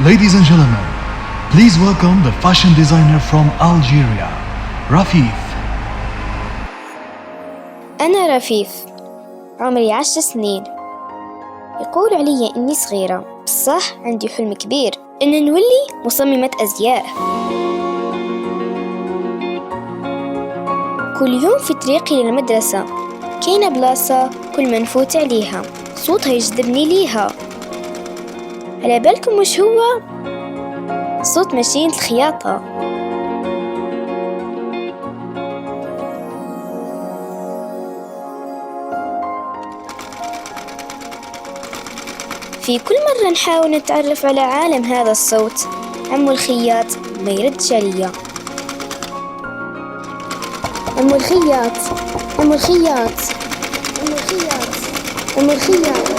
Ladies and gentlemen, please welcome the fashion designer from Algeria, Rafif. أنا رفيف، عمري 10 سنين. يقول علي إني صغيرة، بصح عندي حلم كبير إن نولي مصممة أزياء. كل يوم في طريقي للمدرسة كاينة بلاصة كل ما نفوت عليها صوتها يجذبني ليها. على بالكم وش هو؟ صوت ماشينة الخياطة. في كل مرة نحاول نتعرف على عالم هذا الصوت، عمو الخياط ما يردش عليا. عمو الخياط، عمو الخياط، عمو الخياط، عمو الخياط.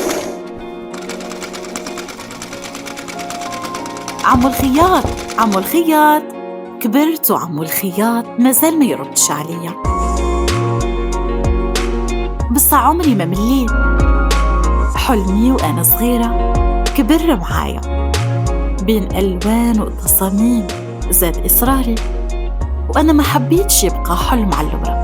عمو الخياط، عمو الخياط. كبرت وعمو الخياط مازال ما يردش عليا، بس عمري ما مليت. حلمي وأنا صغيرة كبر معايا بين ألوان وتصاميم، زاد إصراري وأنا ما حبيتش يبقى حلم على الورق.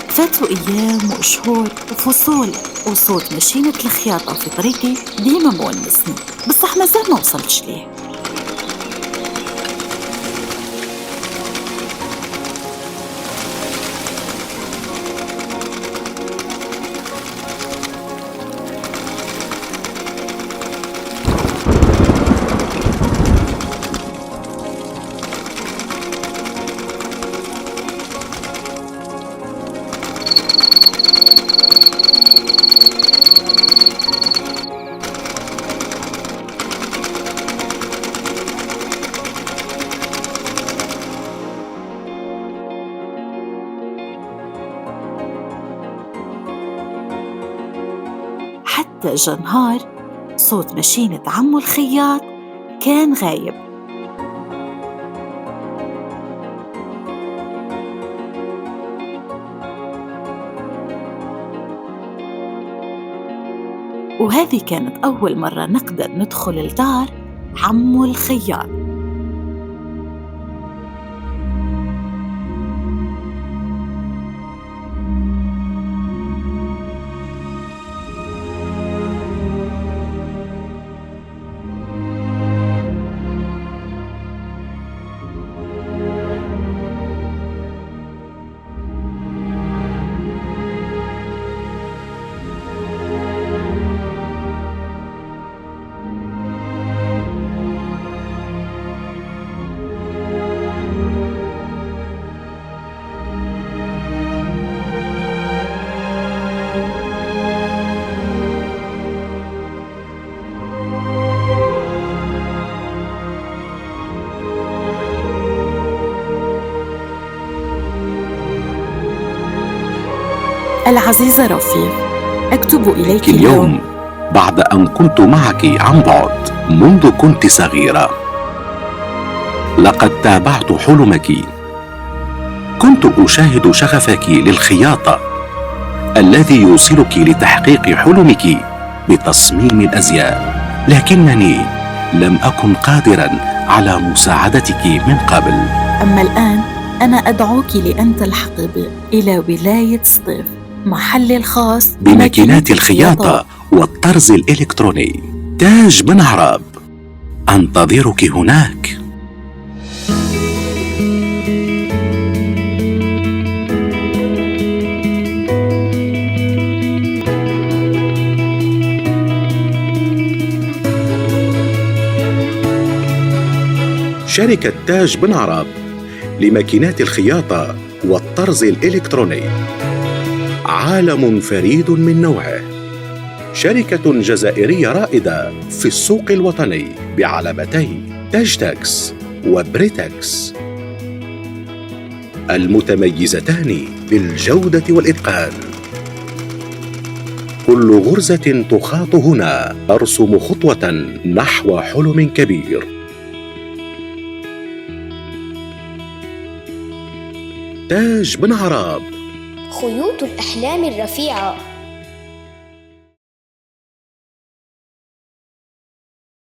فاتوا أيام وشهور وفصول، وصوت ماشينة الخياطة في طريقي ديما مونسني، بصح مازال ما وصلتش ليه. حتى جا نهار صوت ماشينة عمو الخياط كان غايب، وهذه كانت أول مرة نقدر ندخل الدار عمو الخياط. العزيزة رفيف، أكتب إليك اليوم بعد أن كنت معك عن بعد منذ كنت صغيرة. لقد تابعت حلمك، كنت أشاهد شغفك للخياطة الذي يوصلك لتحقيق حلمك بتصميم الأزياء، لكنني لم أكن قادرا على مساعدتك من قبل. أما الآن أنا أدعوك لأن تلحقي بي إلى ولاية سطيف، محلي الخاص بماكينات الخياطة والطرز الإلكتروني. تاج بن عرب، أنتظرك هناك. شركة تاج بن عرب لماكينات الخياطة والطرز الإلكتروني، عالم فريد من نوعه. شركة جزائرية رائدة في السوق الوطني بعلامتي تاجتكس وبريتكس، المتميزتان بالجودة والإتقان. كل غرزة تخاط هنا ترسم خطوة نحو حلم كبير. تاج بن عراب. خيوط الأحلام الرفيعة.